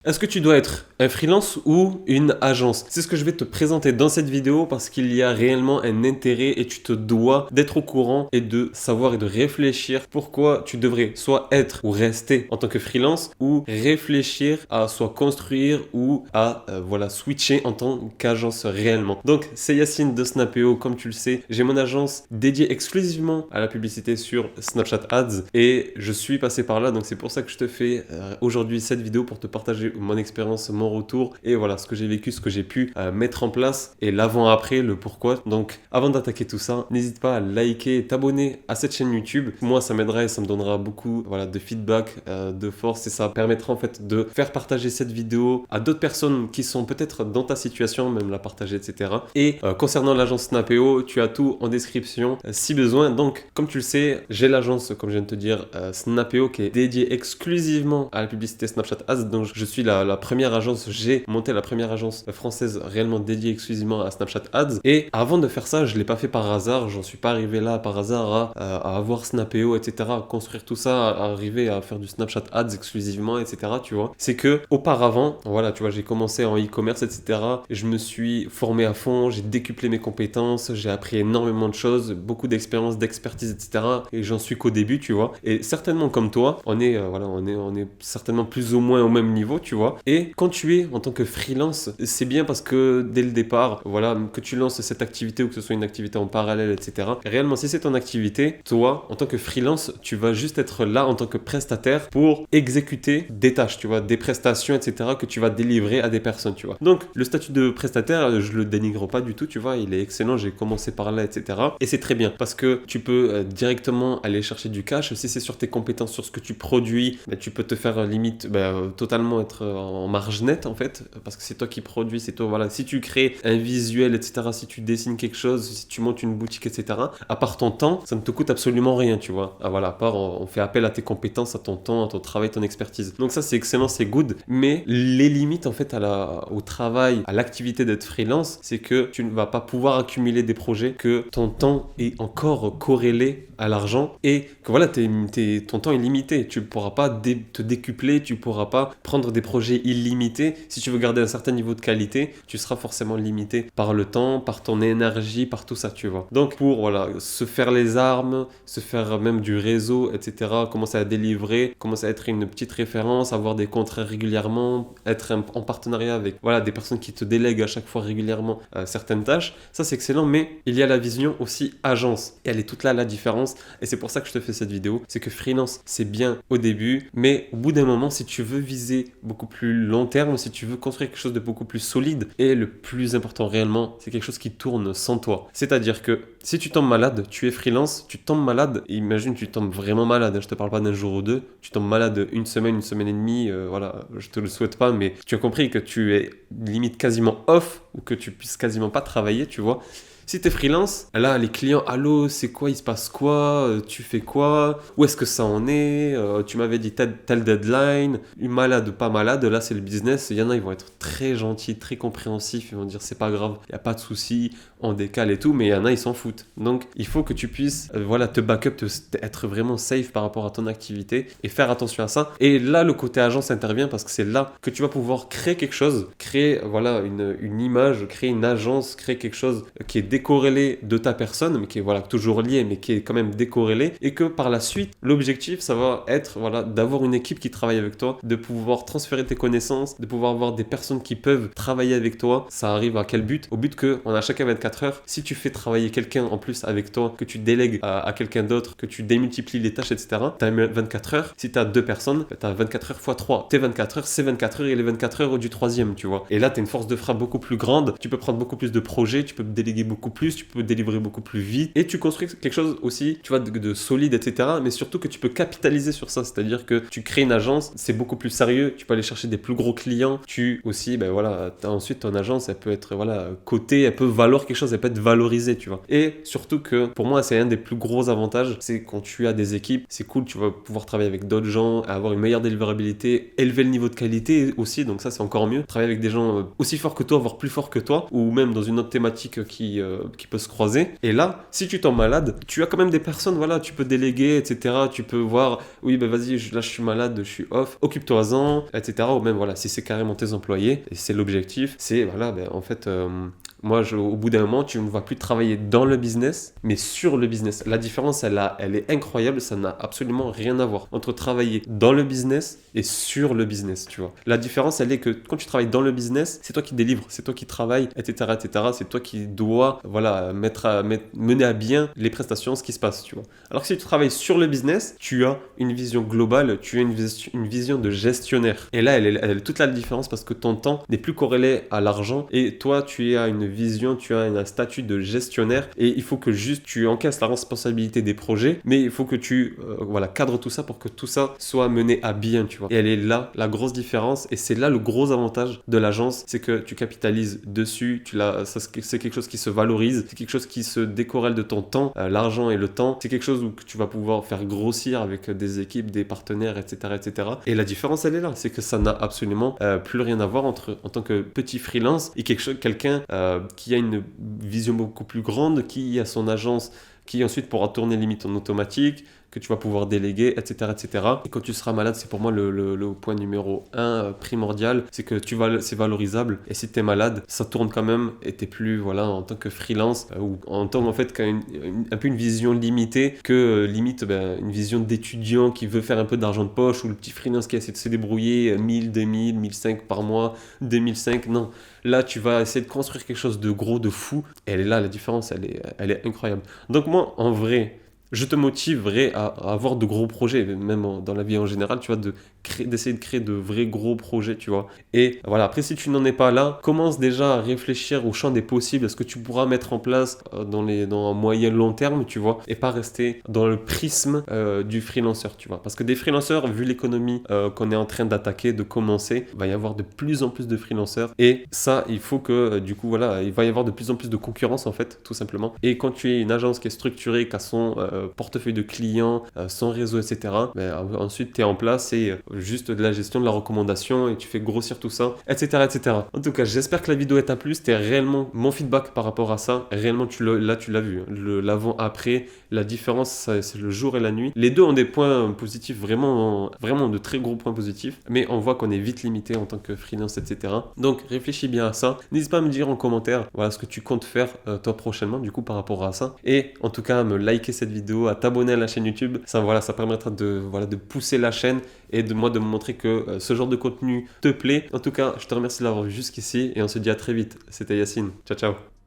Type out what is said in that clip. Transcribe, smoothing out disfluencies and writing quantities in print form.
Est-ce que tu dois être un freelance ou une agence? C'est ce que je vais te présenter dans cette vidéo parce qu'il y a réellement un intérêt et tu te dois d'être au courant et de savoir et de réfléchir pourquoi tu devrais soit être ou rester en tant que freelance ou réfléchir à soit construire ou à switcher en tant qu'agence réellement. Donc c'est Yacine de Snapeo, comme tu le sais, j'ai mon agence dédiée exclusivement à la publicité sur Snapchat Ads et je suis passé par là, donc c'est pour ça que je te fais aujourd'hui cette vidéo pour te partager mon expérience, mon retour et voilà ce que j'ai vécu, ce que j'ai pu mettre en place et l'avant-après, le pourquoi. Donc avant d'attaquer tout ça, n'hésite pas à liker et t'abonner à cette chaîne YouTube. Moi ça m'aidera et ça me donnera beaucoup de feedback, de force et ça permettra en fait de faire partager cette vidéo à d'autres personnes qui sont peut-être dans ta situation, même la partager, etc. Et concernant l'agence Snapeo, tu as tout en description si besoin. Donc comme tu le sais, j'ai l'agence, comme je viens de te dire, Snapeo qui est dédiée exclusivement à la publicité Snapchat Ads. Donc je suis la première agence, j'ai monté la première agence française réellement dédiée exclusivement à Snapchat Ads. Et avant de faire ça, je ne l'ai pas fait par hasard, j'en suis pas arrivé là par hasard à avoir Snapeo, etc., à construire tout ça, à arriver à faire du Snapchat Ads exclusivement, etc., tu vois. C'est que auparavant, voilà, tu vois, j'ai commencé en e-commerce, etc., et je me suis formé à fond, j'ai décuplé mes compétences, j'ai appris énormément de choses, beaucoup d'expérience, d'expertise, etc., et j'en suis qu'au début, tu vois. Et certainement comme toi, on est certainement plus ou moins au même niveau, tu vois. Et quand tu es en tant que freelance, c'est bien parce que dès le départ, voilà, que tu lances cette activité ou que ce soit une activité en parallèle, etc. Réellement, si c'est ton activité, toi, en tant que freelance, tu vas juste être là en tant que prestataire pour exécuter des tâches, tu vois, des prestations, etc. que tu vas délivrer à des personnes, tu vois. Donc, le statut de prestataire, je le dénigre pas du tout, tu vois, il est excellent, j'ai commencé par là, etc. Et c'est très bien parce que tu peux directement aller chercher du cash. Si c'est sur tes compétences, sur ce que tu produis, tu peux te faire limite totalement être en marge nette en fait, parce que c'est toi qui produis, c'est toi, voilà, si tu crées un visuel, etc., si tu dessines quelque chose, si tu montes une boutique, etc., à part ton temps, ça ne te coûte absolument rien, tu vois. Ah, voilà, à part on fait appel à tes compétences, à ton temps, à ton travail, ton expertise. Donc ça c'est excellent, c'est good, mais les limites en fait au travail, à l'activité d'être freelance, c'est que tu ne vas pas pouvoir accumuler des projets, que ton temps est encore corrélé à l'argent et que voilà, ton temps est limité. Tu ne pourras pas te décupler, tu ne pourras pas prendre des projets illimités. Si tu veux garder un certain niveau de qualité, tu seras forcément limité par le temps, par ton énergie, par tout ça, tu vois. Donc pour se faire les armes, se faire même du réseau, etc., commencer à délivrer, commencer à être une petite référence, avoir des contrats régulièrement, être en partenariat avec des personnes qui te délèguent à chaque fois régulièrement certaines tâches, ça c'est excellent, mais il y a la vision aussi agence. Et elle est toute là la différence. Et c'est pour ça que je te fais cette vidéo. C'est que freelance, c'est bien au début, mais au bout d'un moment, si tu veux viser beaucoup plus long terme, si tu veux construire quelque chose de beaucoup plus solide, et le plus important réellement, c'est quelque chose qui tourne sans toi. C'est-à-dire que si tu tombes malade, tu es freelance, tu tombes malade, imagine tu tombes vraiment malade, je te parle pas d'un jour ou deux, tu tombes malade une semaine et demie, je te le souhaite pas, mais tu as compris que tu es limite quasiment off, ou que tu puisses quasiment pas travailler, tu vois. Si tu es freelance, là, les clients, allô, c'est quoi, il se passe quoi, tu fais quoi, où est-ce que ça en est, tu m'avais dit telle deadline, malade ou pas malade, là, c'est le business. Il y en a, ils vont être très gentils, très compréhensifs, ils vont dire c'est pas grave, il n'y a pas de souci, on décale et tout, mais il y en a, ils s'en foutent. Donc, il faut que tu puisses, te backup, être vraiment safe par rapport à ton activité et faire attention à ça. Et là, le côté agence intervient parce que c'est là que tu vas pouvoir créer quelque chose, créer, une image, créer une agence, créer quelque chose qui est décorrélé de ta personne, mais qui est toujours lié, mais qui est quand même décorrélé, et que par la suite, l'objectif, ça va être d'avoir une équipe qui travaille avec toi, de pouvoir transférer tes connaissances, de pouvoir avoir des personnes qui peuvent travailler avec toi. Ça arrive à quel but? Au but qu'on a chacun 24 heures. Si tu fais travailler quelqu'un en plus avec toi, que tu délègues à quelqu'un d'autre, que tu démultiplies les tâches, etc., tu as 24 heures. Si tu as deux personnes, tu as 24 heures x 3. Tes 24 heures, c'est 24 heures et les 24 heures du troisième, tu vois. Et là, tu as une force de frappe beaucoup plus grande, tu peux prendre beaucoup plus de projets, tu peux déléguer beaucoup plus, tu peux délivrer beaucoup plus vite et tu construis quelque chose aussi, tu vois, de solide, etc. Mais surtout que tu peux capitaliser sur ça, c'est-à-dire que tu crées une agence, c'est beaucoup plus sérieux, tu peux aller chercher des plus gros clients, tu aussi, ensuite ton agence, elle peut être, cotée, elle peut valoir quelque chose, elle peut être valorisée, tu vois. Et surtout que, pour moi, c'est un des plus gros avantages, c'est quand tu as des équipes, c'est cool, tu vas pouvoir travailler avec d'autres gens, avoir une meilleure délivrabilité, élever le niveau de qualité aussi, donc ça, c'est encore mieux. Travailler avec des gens aussi forts que toi, voire plus forts que toi, ou même dans une autre thématique qui qui peut se croiser. Et là, si tu tombes malade, tu as quand même des personnes, voilà, tu peux déléguer, etc. Tu peux voir, oui, ben vas-y, là je suis malade, je suis off, occupe-toi-en, etc. Ou même, voilà, si c'est carrément tes employés, et c'est l'objectif, c'est, voilà, ben, en fait, moi, au bout d'un moment, tu ne vas plus travailler dans le business, mais sur le business. La différence, elle est incroyable, ça n'a absolument rien à voir entre travailler dans le business et sur le business, tu vois. La différence, elle est que quand tu travailles dans le business, c'est toi qui délivres, c'est toi qui travailles, etc., etc. C'est toi qui dois, voilà, mener à bien les prestations, ce qui se passe, tu vois. Alors que si tu travailles sur le business, tu as une vision globale, tu as une vision de gestionnaire. Et là, elle est toute la différence parce que ton temps n'est plus corrélé à l'argent et toi, tu as une vision, tu as un statut de gestionnaire et il faut que juste tu encaisses la responsabilité des projets, mais il faut que tu voilà, cadres tout ça pour que tout ça soit mené à bien, tu vois. Et elle est là, la grosse différence, et c'est là le gros avantage de l'agence, c'est que tu capitalises dessus, c'est quelque chose qui se valorise, c'est quelque chose qui se décorrèle de ton temps, l'argent et le temps, c'est quelque chose où tu vas pouvoir faire grossir avec des équipes, des partenaires, etc., etc. Et la différence, elle est là, c'est que ça n'a absolument plus rien à voir en tant que petit freelance et quelqu'un qui a une vision beaucoup plus grande, qui a son agence, qui ensuite pourra tourner limite en automatique, que tu vas pouvoir déléguer, etc., etc. Et quand tu seras malade, c'est pour moi le point numéro 1 primordial, c'est que c'est valorisable. Et si tu es malade, ça tourne quand même et tu n'es plus, voilà, en tant que freelance ou en tant en fait un peu une vision limitée que limite une vision d'étudiant qui veut faire un peu d'argent de poche ou le petit freelance qui essaie de se débrouiller 1000, 2000, 1005 par mois, 2005. Non, là tu vas essayer de construire quelque chose de gros, de fou. Et elle est là, la différence, elle est incroyable. Donc moi, en vrai, je te motiverai à avoir de gros projets, même dans la vie en général, tu vois, d'essayer de créer de vrais gros projets, tu vois. Et voilà, après, si tu n'en es pas là, commence déjà à réfléchir au champ des possibles, à ce que tu pourras mettre en place dans un moyen long terme, tu vois, et pas rester dans le prisme du freelanceur, tu vois. Parce que des freelanceurs, vu l'économie qu'on est en train d'attaquer, de commencer, il va y avoir de plus en plus de freelanceurs. Et ça, il faut que, du coup, voilà, il va y avoir de plus en plus de concurrence, en fait, tout simplement. Et quand tu es une agence qui est structurée, qui a son portefeuille de clients, son réseau, etc. Ensuite, tu es en place et juste de la gestion, de la recommandation et tu fais grossir tout ça, etc., etc. En tout cas, j'espère que la vidéo t'a plu. C'était réellement mon feedback par rapport à ça. Réellement, tu l'as vu. L'avant-après, la différence, c'est le jour et la nuit. Les deux ont des points positifs, vraiment, vraiment de très gros points positifs. Mais on voit qu'on est vite limité en tant que freelance, etc. Donc, réfléchis bien à ça. N'hésite pas à me dire en commentaire voilà, ce que tu comptes faire toi prochainement, du coup, par rapport à ça. Et en tout cas, à me liker cette vidéo, à t'abonner à la chaîne YouTube. Ça, voilà, ça permettra de pousser la chaîne et de me montrer que ce genre de contenu te plaît. En tout cas, je te remercie de l'avoir vu jusqu'ici et on se dit à très vite. C'était Yacine. Ciao, ciao.